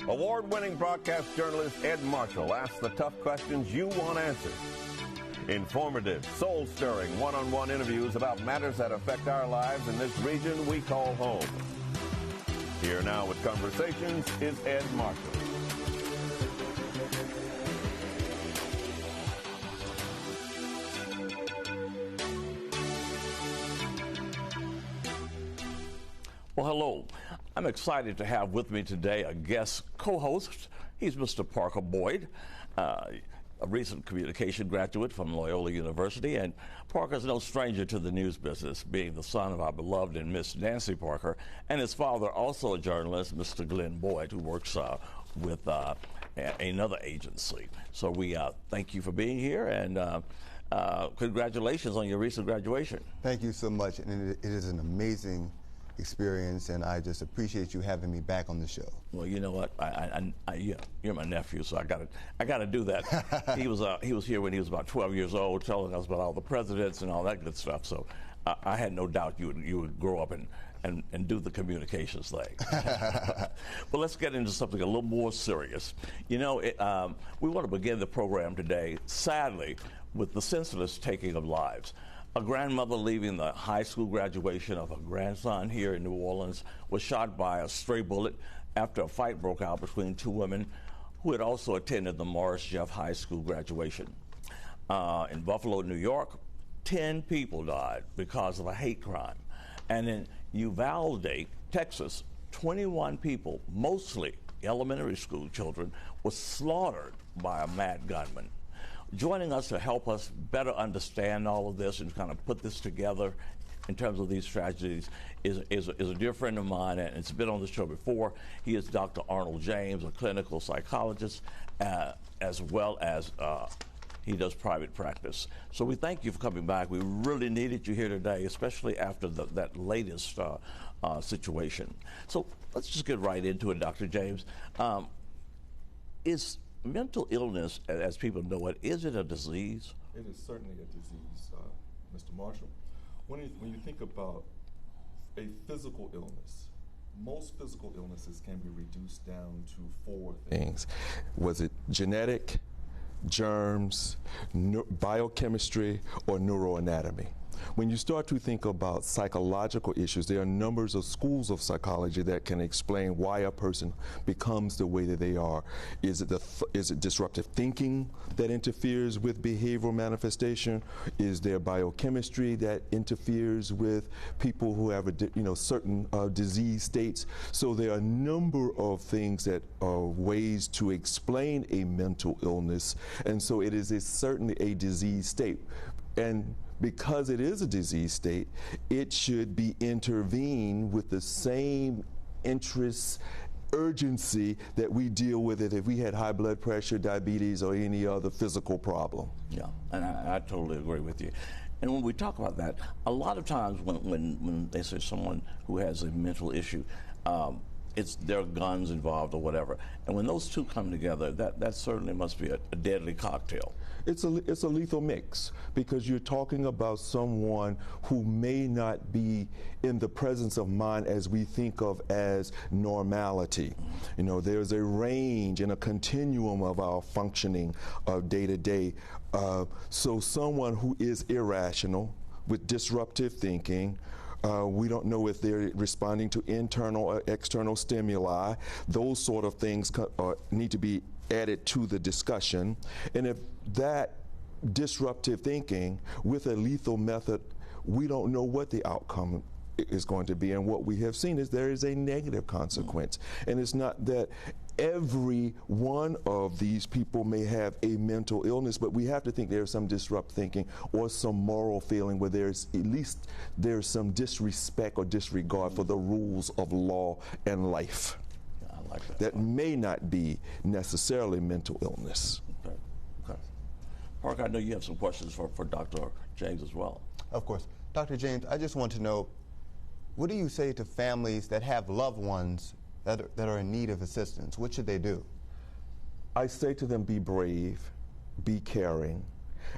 Award-winning broadcast journalist Ed Marshall asks the tough questions you want answered. Informative, soul-stirring, one-on-one interviews about matters that affect our lives in this region we call home. Here now with Conversations is Ed Marshall. Well, hello. I'm excited to have with me today a guest co-host. He's Mr. Parker Boyd, a recent communication graduate from Loyola University. And Parker's no stranger to the news business, being the son of our beloved and Miss Nancy Parker, and his father, also a journalist, Mr. Glenn Boyd, who works with another agency. So we thank you for being here, and congratulations on your recent graduation. Thank you so much, and it is an amazing experience, and I just appreciate you having me back on the show. Well, you know what? Yeah, you're my nephew, so I got to do that. He was here when he was about 12 years old, telling us about all the presidents and all that good stuff. So I had no doubt you would grow up and do the communications thing. But let's get into something a little more serious. You know, we want to begin the program today, sadly, with the senseless taking of lives. A grandmother leaving the high school graduation of her grandson here in New Orleans was shot by a stray bullet after a fight broke out between two women who had also attended the Morris Jeff High School graduation. In Buffalo, New York, 10 people died because of a hate crime. And in Uvalde, Texas, 21 people, mostly elementary school children, were slaughtered by a mad gunman. Joining us to help us better understand all of this and kind of put this together in terms of these tragedies is a dear friend of mine, and it's been on the show before. He is Dr. Arnold James, a clinical psychologist, as well as he does private practice. So we thank you for coming back. We really needed you here today, especially after that latest situation. So let's just get right into it, Dr. James. Is mental illness, as people know it, is it a disease? It is certainly a disease, Mr. Marshall. When you think about a physical illness, most physical illnesses can be reduced down to four things. Was it genetic, germs, biochemistry, or neuroanatomy? When you start to think about psychological issues, there are numbers of schools of psychology that can explain why a person becomes the way that they are. Is it disruptive thinking that interferes with behavioral manifestation? Is there biochemistry that interferes with people who have certain disease states? So there are a number of things that are ways to explain a mental illness, and so it is certainly a disease state. And because it is a disease state, it should be intervened with the same interest, urgency that we deal with it if we had high blood pressure, diabetes, or any other physical problem. Yeah, and I totally agree with you. And when we talk about that, a lot of times when they say someone who has a mental issue, there are guns involved or whatever. And when those two come together, that certainly must be a deadly cocktail. It's a lethal mix, because you're talking about someone who may not be in the presence of mind as we think of as normality. You know, there's a range and a continuum of our functioning of day to day. So someone who is irrational with disruptive thinking, we don't know if they're responding to internal or external stimuli. Those sort of things need to be added to the discussion. And if that disruptive thinking with a lethal method, we don't know what the outcome is going to be. And what we have seen is there is a negative consequence. And it's not that every one of these people may have a mental illness, but we have to think there's some disrupt thinking or some moral feeling where there's some disrespect or disregard for the rules of law and life. Yeah, I like that. That may not be necessarily mental illness. Okay. Parker, I know you have some questions for Dr. James as well. Of course. Dr. James, I just want to know, what do you say to families that have loved ones that are in need of assistance? What should they do? I say to them, be brave, be caring,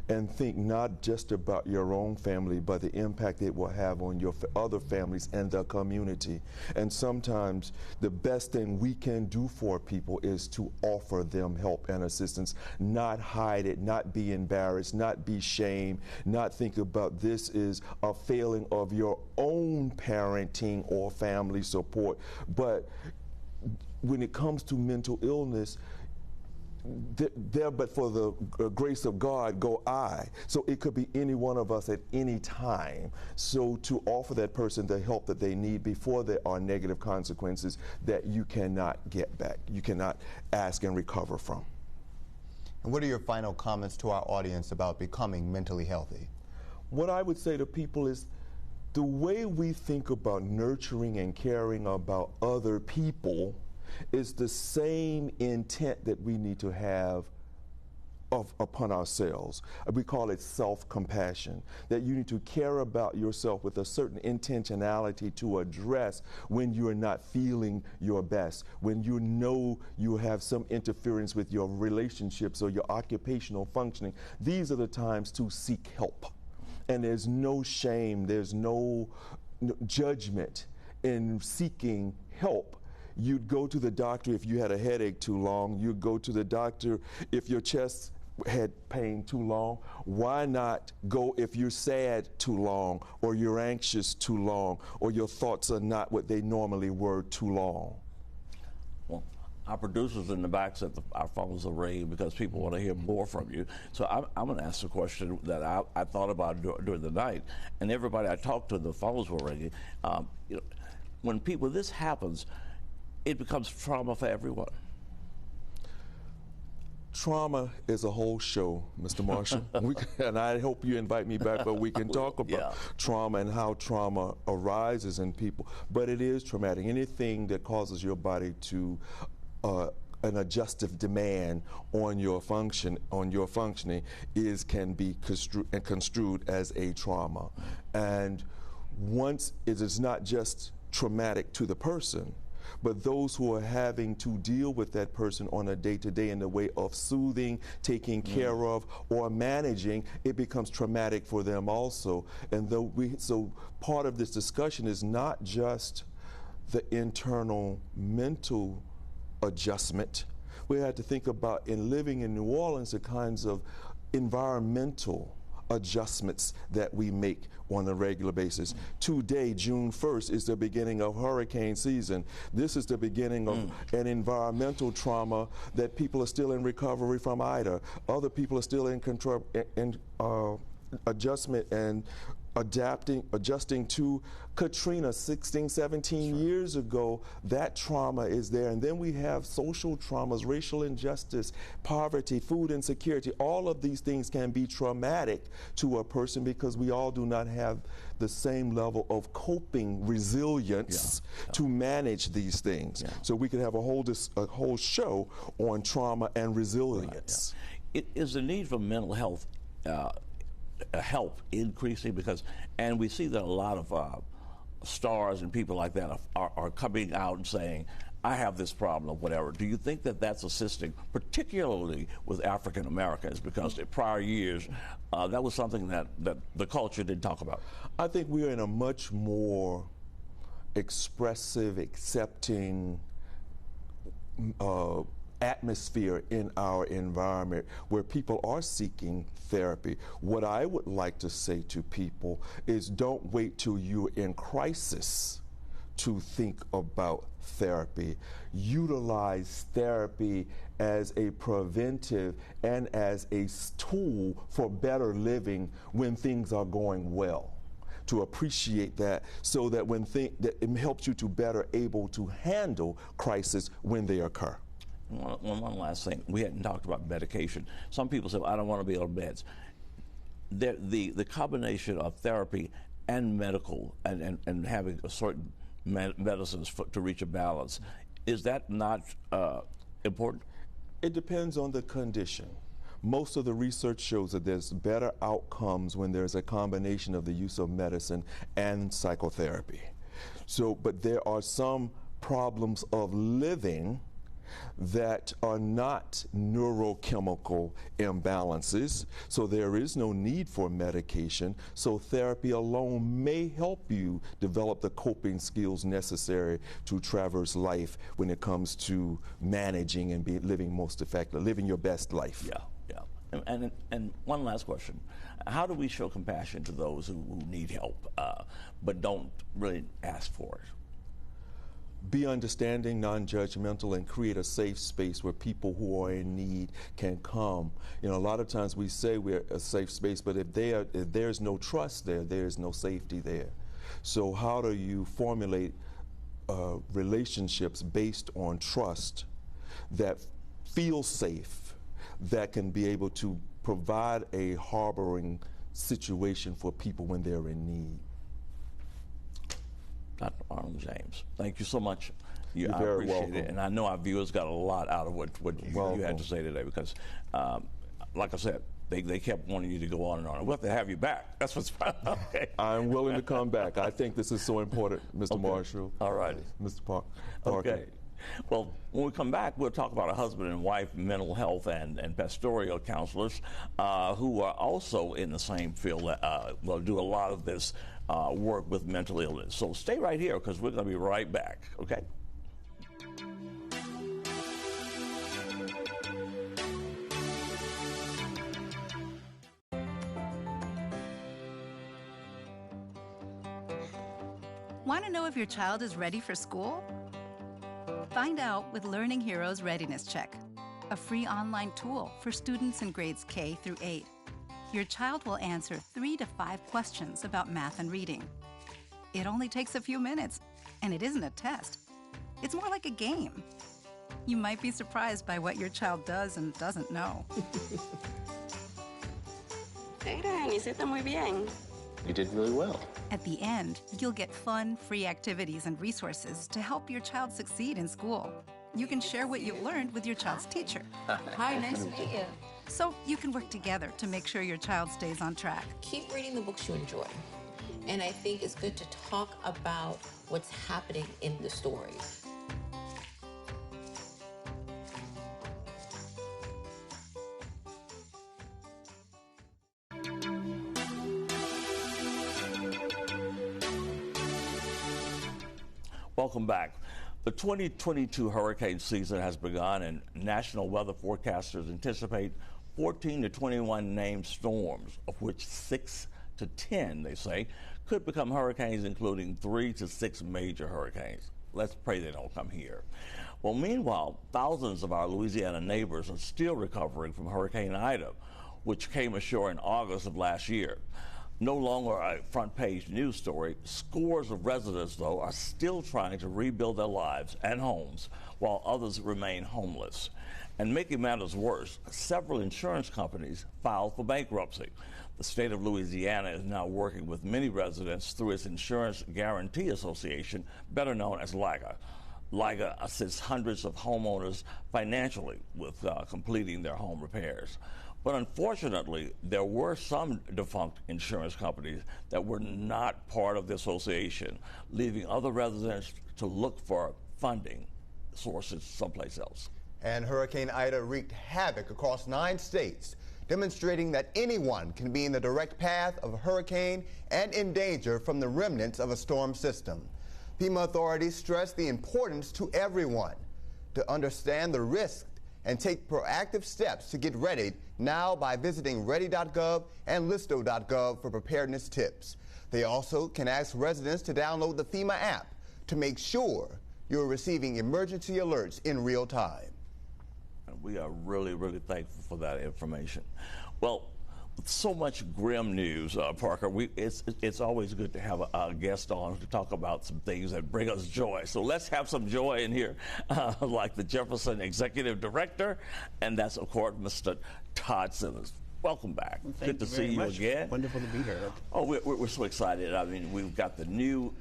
and think not just about your own family, but the impact it will have on your other families and the community. And sometimes the best thing we can do for people is to offer them help and assistance, not hide it, not be embarrassed, not be shamed, not think about this is a failing of your own parenting or family support. But when it comes to mental illness, there but for the grace of God go I. So it could be any one of us at any time. So to offer that person the help that they need before there are negative consequences that you cannot get back, you cannot ask and recover from. And what are your final comments to our audience about becoming mentally healthy? What I would say to people is the way we think about nurturing and caring about other people is the same intent that we need to have upon ourselves. We call it self-compassion, that you need to care about yourself with a certain intentionality to address when you're not feeling your best, when you know you have some interference with your relationships or your occupational functioning. These are the times to seek help. And there's no shame, there's no judgment in seeking help. You'd go to the doctor if you had a headache too long. You'd go to the doctor if your chest had pain too long. Why not go if you're sad too long, or you're anxious too long, or your thoughts are not what they normally were too long? Well, our producers in the back said our phones are ringing because people want to hear more from you. So I'm going to ask a question that I thought about during the night, and everybody I talked to, the phones were ringing. When this happens, it becomes trauma for everyone. Trauma is a whole show, Mr. Marshall. And I hope you invite me back so we can talk about trauma and how trauma arises in people. But it is traumatic. Anything that causes your body to an adjustive demand on your functioning can be construed as a trauma. And once it is not just traumatic to the person, but those who are having to deal with that person on a day-to-day in the way of soothing, taking care of, or managing, it becomes traumatic for them also. And so part of this discussion is not just the internal mental adjustment. We had to think about, in living in New Orleans, the kinds of environmental adjustments that we make on a regular basis. Today, June 1st, is the beginning of hurricane season. This is the beginning of an environmental trauma that people are still in recovery from Ida. Other people are still in adjustment and adjusting to Katrina 16, 17 years ago. That trauma is there. And then we have social traumas, racial injustice, poverty, food insecurity. All of these things can be traumatic to a person because we all do not have the same level of coping resilience to manage these things. So we could have a whole show on trauma and resilience. Is the need for mental health help increasing? And we see that a lot of stars and people like that are coming out and saying, I have this problem or whatever. Do you think that that's assisting, particularly with African Americans? Because in prior years, that was something that the culture didn't talk about. I think we're in a much more expressive, accepting atmosphere in our environment where people are seeking therapy. What I would like to say to people is, don't wait till you're in crisis to think about therapy. Utilize therapy as a preventive and as a tool for better living when things are going well. To appreciate that, so that that it helps you to better able to handle crisis when they occur. One last thing. We hadn't talked about medication. Some people say, well, I don't want to be on meds. The combination of therapy and medical and having a certain medicines to reach a balance, is that not important? It depends on the condition. Most of the research shows that there's better outcomes when there's a combination of the use of medicine and psychotherapy. But there are some problems of living that are not neurochemical imbalances, so there is no need for medication. So therapy alone may help you develop the coping skills necessary to traverse life when it comes to managing and living most effectively, living your best life. Yeah, yeah. And one last question. How do we show compassion to those who need help but don't really ask for it? Be understanding, non-judgmental, and create a safe space where people who are in need can come. You know, a lot of times we say we're a safe space, but if there's no trust there, there's no safety there. So how do you formulate relationships based on trust that feel safe, that can be able to provide a harboring situation for people when they're in need? Dr. Arnold James, thank you so much. You're I very appreciate welcome. it, and I know our viewers got a lot out of what you had to say today because, like I said, they kept wanting you to go on and on. We'll have to have you back. That's what's okay. I'm willing to come back. I think this is so important, Mr. Okay. Marshall. All right. Mr. Parker. Okay. Well, when we come back, we'll talk about a husband and wife mental health and pastoral counselors who are also in the same field, will do a lot of this work with mental illness. So stay right here because we're going to be right back, okay? Want to know if your child is ready for school? Find out with Learning Heroes Readiness Check, a free online tool for students in grades K through 8. Your child will answer 3 to 5 questions about math and reading. It only takes a few minutes, and it isn't a test. It's more like a game. You might be surprised by what your child does and doesn't know. Aiden, hiciste muy bien. You did really well. At the end, you'll get fun, free activities and resources to help your child succeed in school. You can share what you've learned with your child's teacher. Hi, nice to meet you. So you can work together to make sure your child stays on track. Keep reading the books you enjoy. And I think it's good to talk about what's happening in the story. Welcome back. The 2022 hurricane season has begun, and national weather forecasters anticipate 14 to 21 named storms, of which 6 to 10, they say, could become hurricanes, including 3 to 6 major hurricanes. Let's pray they don't come here. Well, meanwhile, thousands of our Louisiana neighbors are still recovering from Hurricane Ida, which came ashore in August of last year. No longer a front-page news story, scores of residents, though, are still trying to rebuild their lives and homes while others remain homeless. And making matters worse, several insurance companies filed for bankruptcy. The state of Louisiana is now working with many residents through its Insurance Guarantee Association, better known as LIGA. LIGA assists hundreds of homeowners financially with completing their home repairs. But unfortunately, there were some defunct insurance companies that were not part of the association, leaving other residents to look for funding sources someplace else. And Hurricane Ida wreaked havoc across 9 states, demonstrating that anyone can be in the direct path of a hurricane and in danger from the remnants of a storm system. FEMA authorities stress the importance to everyone to understand the risk and take proactive steps to get ready now by visiting ready.gov and listo.gov for preparedness tips. They also can ask residents to download the FEMA app to make sure you're receiving emergency alerts in real time. We are really, really thankful for that information. Well, with so much grim news, Parker, it's always good to have a guest on to talk about some things that bring us joy. So let's have some joy in here, like the Jefferson Executive Director, and that's, of course, Mr. Todd Simmons. Welcome back. Good to see you again. Wonderful to be here. Oh, we're so excited. I mean, we've got the new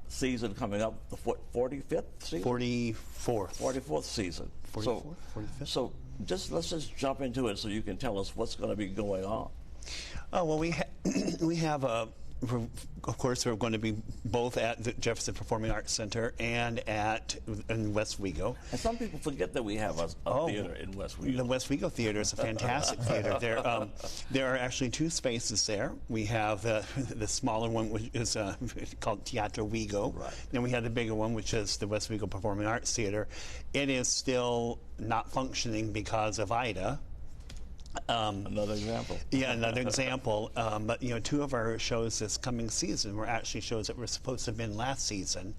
season coming up, the 45th season? 44th. 44th season. 44th? 45th? So let's just jump into it so you can tell us what's going to be going on. Oh, well, we have of course, we're going to be both at the Jefferson Performing Arts Center and in West Wego. And some people forget that we have a theater in West Wego. The West Wego Theater is a fantastic theater. There are actually two spaces there. We have the smaller one, which is called Teatro Wego. Right. Then we have the bigger one, which is the West Wego Performing Arts Theater. It is still not functioning because of Ida. Another example. Yeah, another example. But two of our shows this coming season were actually shows that were supposed to have been last season,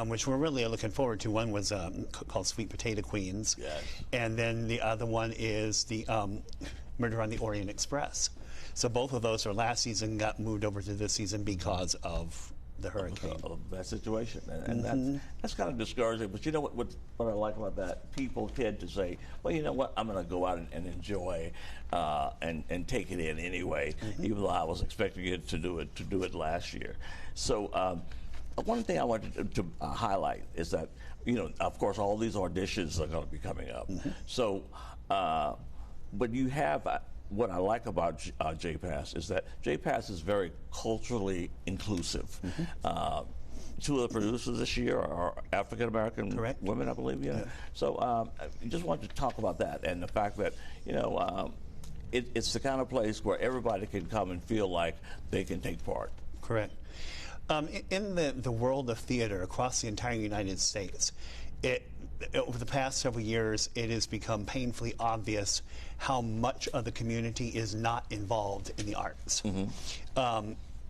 which we're really looking forward to. One was called Sweet Potato Queens, yes. And then the other one is the Murder on the Orient Express. So both of those are last season, got moved over to this season because of the hurricane. Of that situation, and that's kind of discouraging. But you know what I like about that? People tend to say, "Well, you know what? I'm going to go out and enjoy and take it in anyway," even though I was expecting it to do it last year. So one thing I wanted to highlight is that of course, all these auditions are going to be coming up. So, but you have. What I like about JPass is that JPass is very culturally inclusive. Two of the producers this year are African American women, I believe. Yeah. So I just wanted to talk about that and the fact that it's the kind of place where everybody can come and feel like they can take part. Correct. In the world of theater across the entire United States, over the past several years, it has become painfully obvious how much of the community is not involved in the arts.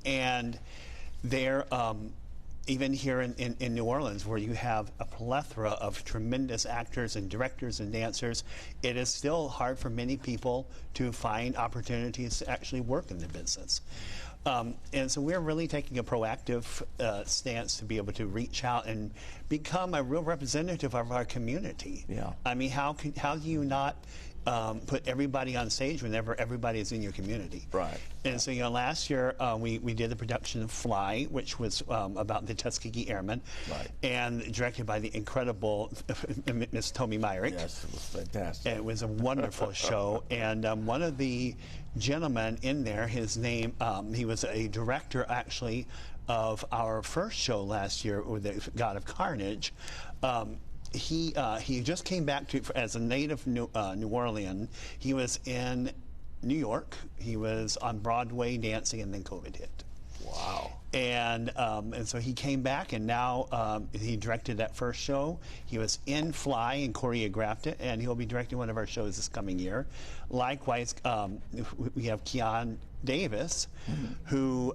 And there, even here in New Orleans, where you have a plethora of tremendous actors and directors and dancers, it is still hard for many people to find opportunities to actually work in the business. And so we're really taking a proactive stance to be able to reach out and become a real representative of our community. Yeah. I mean, how do you not put everybody on stage whenever everybody is in your community? Right. And so, last year we did the production of Fly, which was about the Tuskegee Airmen, and directed by the incredible Miss Tommy Myrick. Yes, it was fantastic. It was a wonderful show, and one of the gentlemen in there, his name, he was a director actually of our first show last year, with the God of Carnage. He just came back as a native New Orleans. He was in New York. He was on Broadway dancing, and then COVID hit. Wow. And so he came back, and now he directed that first show. He was in Fly and choreographed it, and he'll be directing one of our shows this coming year. Likewise, we have Keon Davis, who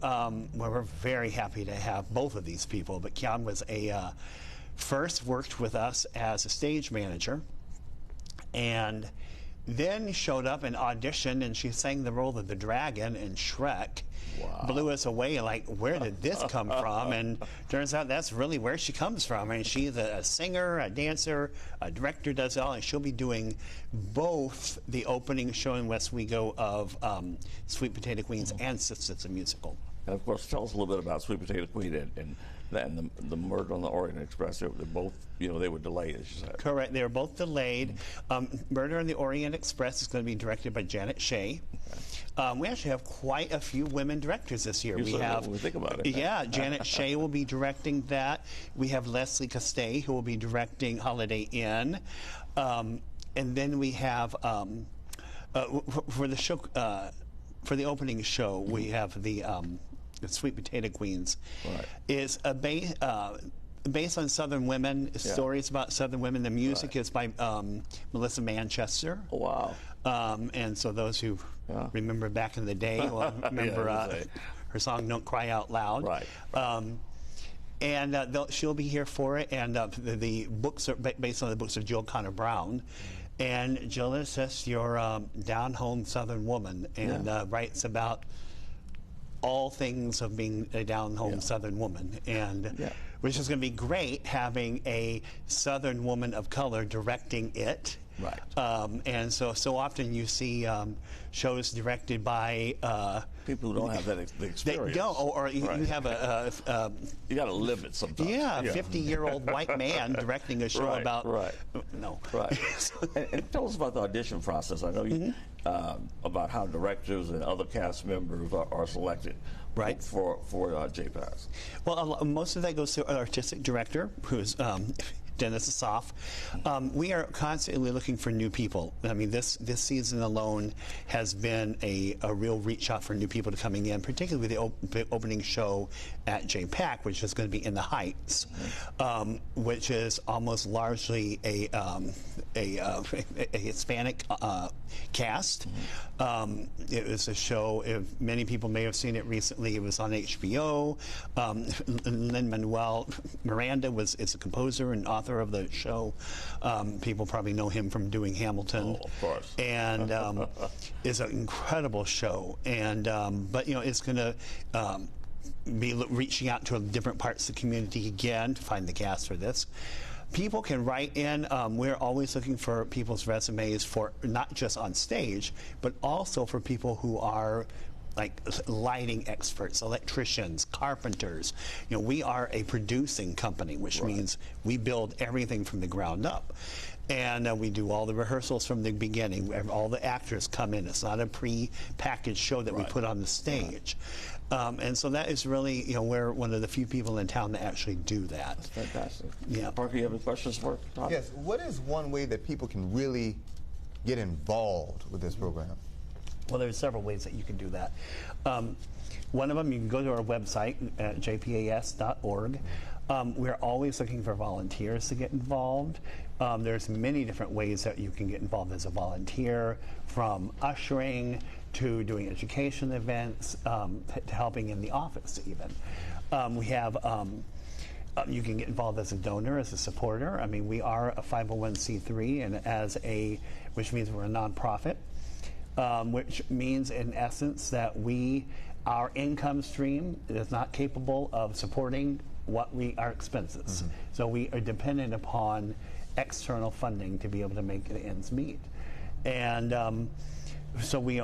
we're very happy to have both of these people. But Keon was first worked with us as a stage manager, and then showed up and auditioned, and she sang the role of the dragon in Shrek. Wow. Blew us away, like, where did this come from? And turns out that's really where she comes from. I mean, she's a singer, a dancer, a director, does it all, and she'll be doing both the opening show in West Wego of Sweet Potato Queens and Sisters, the musical. And of course, tell us a little bit about Sweet Potato Queen and the Murder on the Orient Express. They're both, they were delayed, as you said. Correct. They were both delayed. Murder on the Orient Express is going to be directed by Janet Shea. We actually have quite a few women directors this year. We have, when we think about it. Yeah, Janet Shea will be directing that. We have Leslie Castay, who will be directing Holiday Inn. And then we have, for the show, for the opening show, we have the Sweet Potato Queens. Right. Is based on Southern women, stories about Southern women. The music is by Melissa Manchester. Oh, wow. And so those who remember back in the day will remember her song "Don't Cry Out Loud." Right. And she'll be here for it. And the books are based on the books of Jill Connor Brown. And Jill is just your down-home Southern woman, and writes about all things of being a down-home Southern woman, and which is going to be great having a Southern woman of color directing it. Right. And so often you see shows directed by people who don't have that experience. Or you have you got to live it sometimes. Yeah, a 50-year-old white man directing a show about no. Right. and tell us about the audition process. I know you about how directors and other cast members are selected. Right. For JPAS. Well, most of that goes to our artistic director, who's Dennis Asaf. We are constantly looking for new people. I mean, this season alone has been a real reach out for new people to coming in, particularly with the opening show at JPAC, which is going to be in the Heights, which is almost largely a Hispanic cast. It was a show, many people may have seen it recently. It was on HBO. Lin-Manuel Miranda is a composer and author of the show. People probably know him from doing Hamilton. Oh, of course. And it's an incredible show. And but it's going to be reaching out to different parts of the community again to find the cast for this. People can write in. We're always looking for people's resumes for not just on stage, but also for people who are like lighting experts, electricians, carpenters. We are a producing company, which means we build everything from the ground up. And we do all the rehearsals from the beginning. All the actors come in. It's not a pre-packaged show that we put on the stage. And so that is really, we're one of the few people in town that actually do that. That's fantastic. Yeah. Parker, you have any questions for Todd? Yes. What is one way that people can really get involved with this program? Well, there's several ways that you can do that. One of them, you can go to our website at jpas.org. We're always looking for volunteers to get involved. There's many different ways that you can get involved as a volunteer, from ushering to doing education events, to helping in the office even. We have you can get involved as a donor, as a supporter. I mean, we are a 501c3, and which means we're a nonprofit. Which means, in essence, that our income stream is not capable of supporting our expenses. So we are dependent upon external funding to be able to make the ends meet. And so we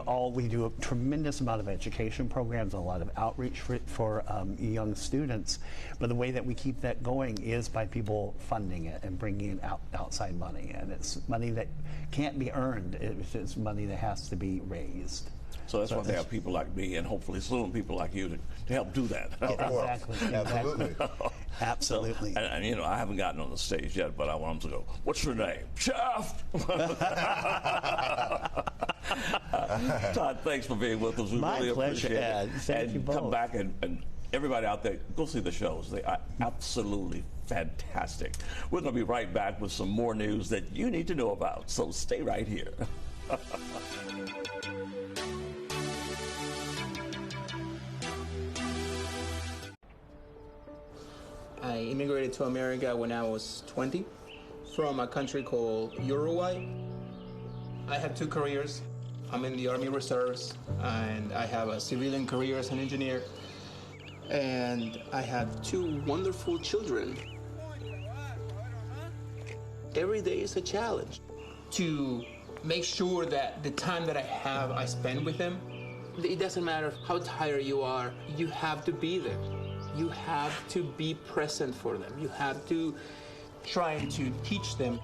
do a tremendous amount of education programs, a lot of outreach for young students. But the way that we keep that going is by people funding it and bringing in outside money. And it's money that can't be earned. It's money that has to be raised. So that's why they have people like me, and hopefully soon people like you to help do that. Exactly. Absolutely. Absolutely. So, and I haven't gotten on the stage yet, but I want them to go, "What's your name?" Chef! Todd, thanks for being with us. We My really pleasure, appreciate Ed. it. Thank you both. Come back and everybody out there, go see the shows. They are absolutely fantastic. We're going to be right back with some more news that you need to know about. So stay right here. I immigrated to America when I was 20 from a country called Uruguay. I have two careers. I'm in the Army Reserves, and I have a civilian career as an engineer. And I have two wonderful children. Every day is a challenge to make sure that the time that I have, I spend with them. It doesn't matter how tired you are, you have to be there. You have to be present for them. You have to try to teach them.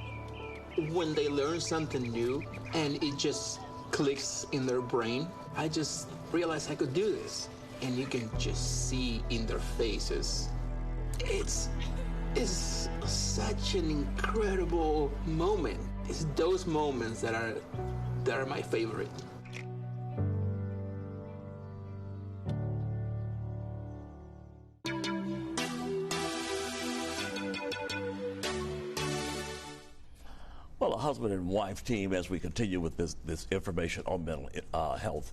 When they learn something new and it just clicks in their brain, I just realized I could do this. And you can just see in their faces. It's such an incredible moment. It's those moments that are my favorite. Well, a husband and wife team, as we continue with this information on mental health.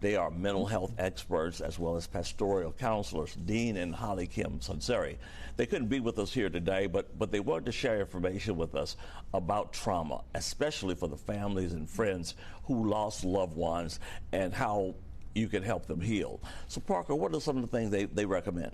They are mental health experts as well as pastoral counselors, Dean and Holly Kim Sunseri. They couldn't be with us here today, but they wanted to share information with us about trauma, especially for the families and friends who lost loved ones, and how you can help them heal. So Parker, what are some of the things they recommend?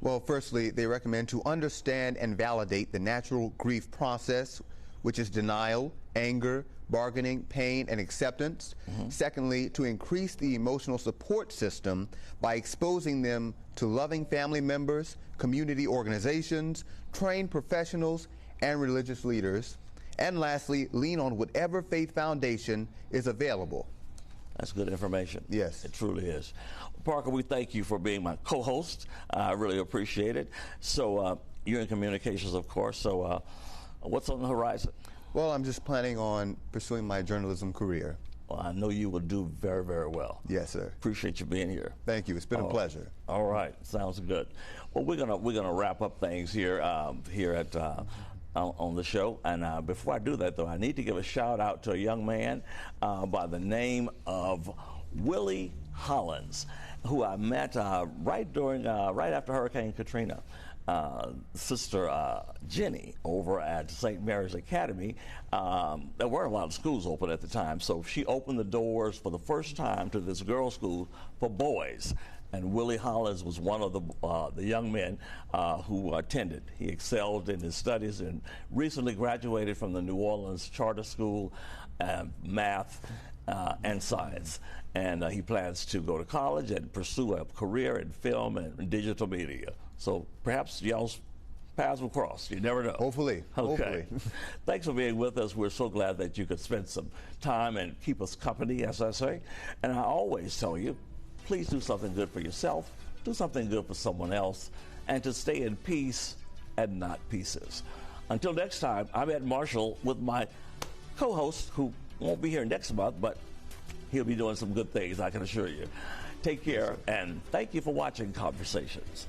Well, firstly, they recommend to understand and validate the natural grief process, which is denial, anger, bargaining, pain, and acceptance. Secondly, to increase the emotional support system by exposing them to loving family members, community organizations, trained professionals, and religious leaders. And lastly, lean on whatever faith foundation is available. That's good information. Yes. It truly is. Parker, we thank you for being my co-host. I really appreciate it. So you're in communications, of course. So what's on the horizon? Well, I'm just planning on pursuing my journalism career. Well, I know you will do very, very well. Yes, sir. Appreciate you being here. Thank you. It's been a pleasure. All right. Sounds good. Well, we're gonna wrap up things here at on the show. And before I do that, though, I need to give a shout out to a young man by the name of Willie Hollins, who I met right after Hurricane Katrina. Sister Jenny over at St. Mary's Academy. There weren't a lot of schools open at the time, so she opened the doors for the first time to this girls' school for boys. And Willie Hollins was one of the young men who attended. He excelled in his studies and recently graduated from the New Orleans Charter School, math and science. And he plans to go to college and pursue a career in film and digital media. So perhaps y'all's paths will cross. You never know. Hopefully. Okay. Thanks for being with us. We're so glad that you could spend some time and keep us company, as I say. And I always tell you, please do something good for yourself, do something good for someone else, and to stay in peace and not pieces. Until next time, I'm Ed Marshall with my co-host, who won't be here next month, but he'll be doing some good things, I can assure you. Take care, and thank you for watching Conversations.